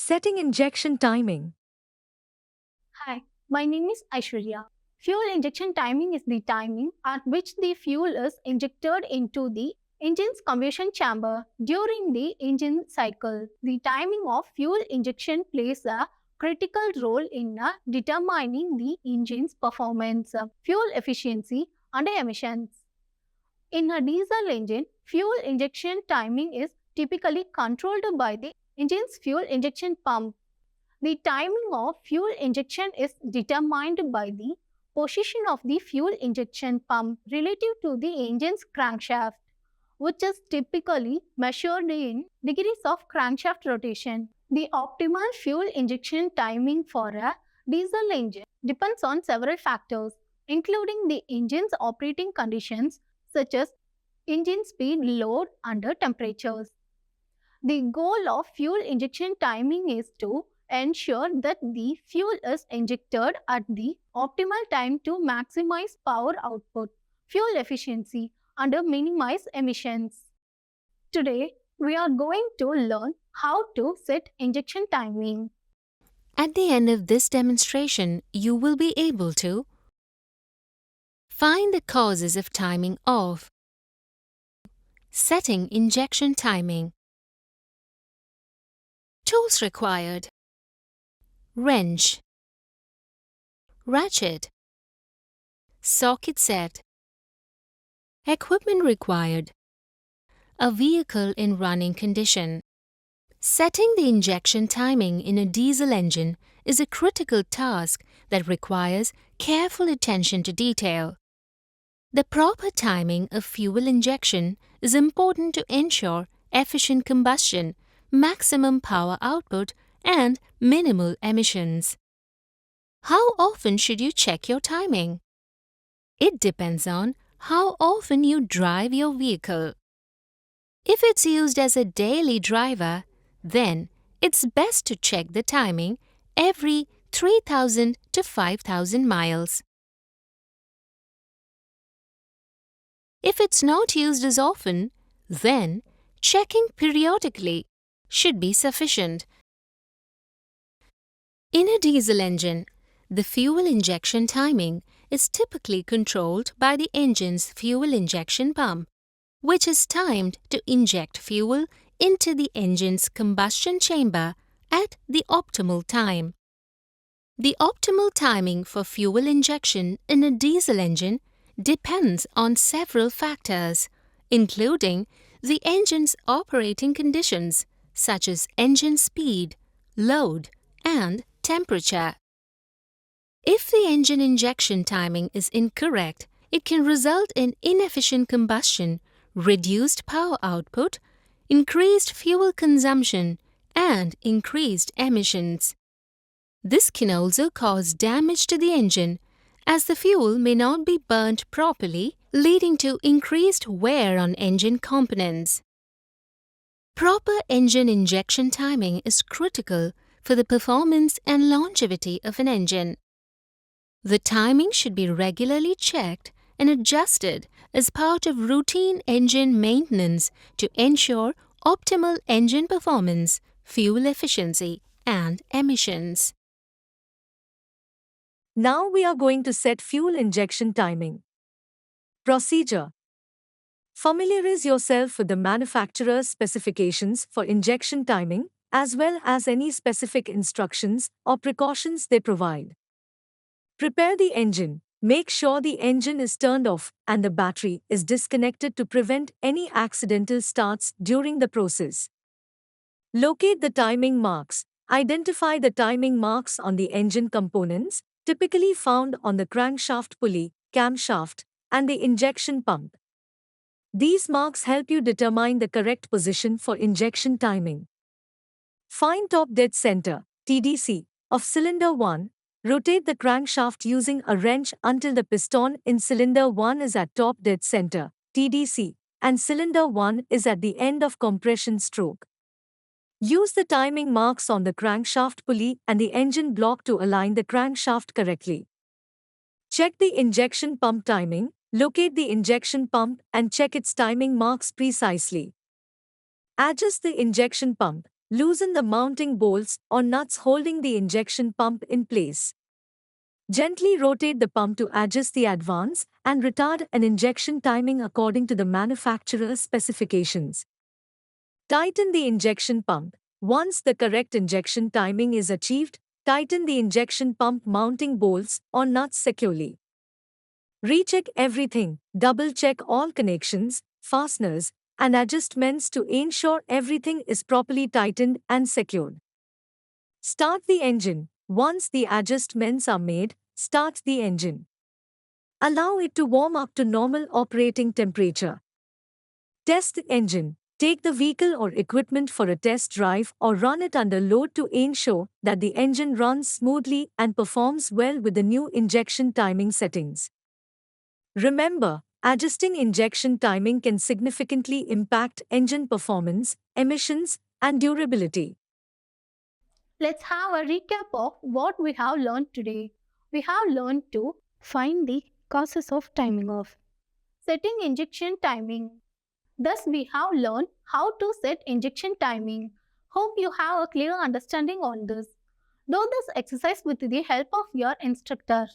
Setting injection timing. Hi, my name is Aishwarya. Fuel injection timing is the timing at which the fuel is injected into the engine's combustion chamber during the engine cycle. The timing of fuel injection plays a critical role in determining the engine's performance, fuel efficiency, and emissions. In a diesel engine, fuel injection timing is typically controlled by the engine's fuel injection pump. The timing of fuel injection is determined by the position of the fuel injection pump relative to the engine's crankshaft, which is typically measured in degrees of crankshaft rotation. The optimal fuel injection timing for a diesel engine depends on several factors, including the engine's operating conditions such as engine speed, load, and temperatures. The goal of fuel injection timing is to ensure that the fuel is injected at the optimal time to maximize power output, fuel efficiency, and minimize emissions. Today, we are going to learn how to set injection timing. At the end of this demonstration, you will be able to find the causes of timing of setting injection timing, tools required, wrench, ratchet, socket set, equipment required, a vehicle in running condition. Setting the injection timing in a diesel engine is a critical task that requires careful attention to detail. The proper timing of fuel injection is important to ensure efficient combustion, maximum power output, and minimal emissions. How often should you check your timing? It depends on how often you drive your vehicle. If it's used as a daily driver, then it's best to check the timing every 3,000 to 5,000 miles. If it's not used as often, then checking periodically should be sufficient. In a diesel engine, the fuel injection timing is typically controlled by the engine's fuel injection pump, which is timed to inject fuel into the engine's combustion chamber at the optimal time. The optimal timing for fuel injection in a diesel engine depends on several factors, including the engine's operating conditions such as engine speed, load, and temperature. If the engine injection timing is incorrect, it can result in inefficient combustion, reduced power output, increased fuel consumption, and increased emissions. This can also cause damage to the engine, as the fuel may not be burnt properly, leading to increased wear on engine components. Proper engine injection timing is critical for the performance and longevity of an engine. The timing should be regularly checked and adjusted as part of routine engine maintenance to ensure optimal engine performance, fuel efficiency, and emissions. Now we are going to set fuel injection timing. Procedure. Familiarize yourself with the manufacturer's specifications for injection timing, as well as any specific instructions or precautions they provide. Prepare the engine. Make sure the engine is turned off and the battery is disconnected to prevent any accidental starts during the process. Locate the timing marks. Identify the timing marks on the engine components, typically found on the crankshaft pulley, camshaft, and the injection pump. These marks help you determine the correct position for injection timing. Find top dead center, TDC, of cylinder 1. Rotate the crankshaft using a wrench until the piston in cylinder 1 is at top dead center, TDC, and cylinder 1 is at the end of compression stroke. Use the timing marks on the crankshaft pulley and the engine block to align the crankshaft correctly. Check the injection pump timing. Locate the injection pump and check its timing marks precisely. Adjust the injection pump. Loosen the mounting bolts or nuts holding the injection pump in place. Gently rotate the pump to adjust the advance and retard an injection timing according to the manufacturer's specifications. Tighten the injection pump. Once the correct injection timing is achieved, tighten the injection pump mounting bolts or nuts securely. Recheck everything, double-check all connections, fasteners, and adjustments to ensure everything is properly tightened and secured. Start the engine. Once the adjustments are made, start the engine. Allow it to warm up to normal operating temperature. Test the engine. Take the vehicle or equipment for a test drive or run it under load to ensure that the engine runs smoothly and performs well with the new injection timing settings. Remember, adjusting injection timing can significantly impact engine performance, emissions, and durability. Let's have a recap of what we have learned today. We have learned to find the causes of timing off, setting injection timing. Thus, we have learned how to set injection timing. Hope you have a clear understanding on this. Do this exercise with the help of your instructor.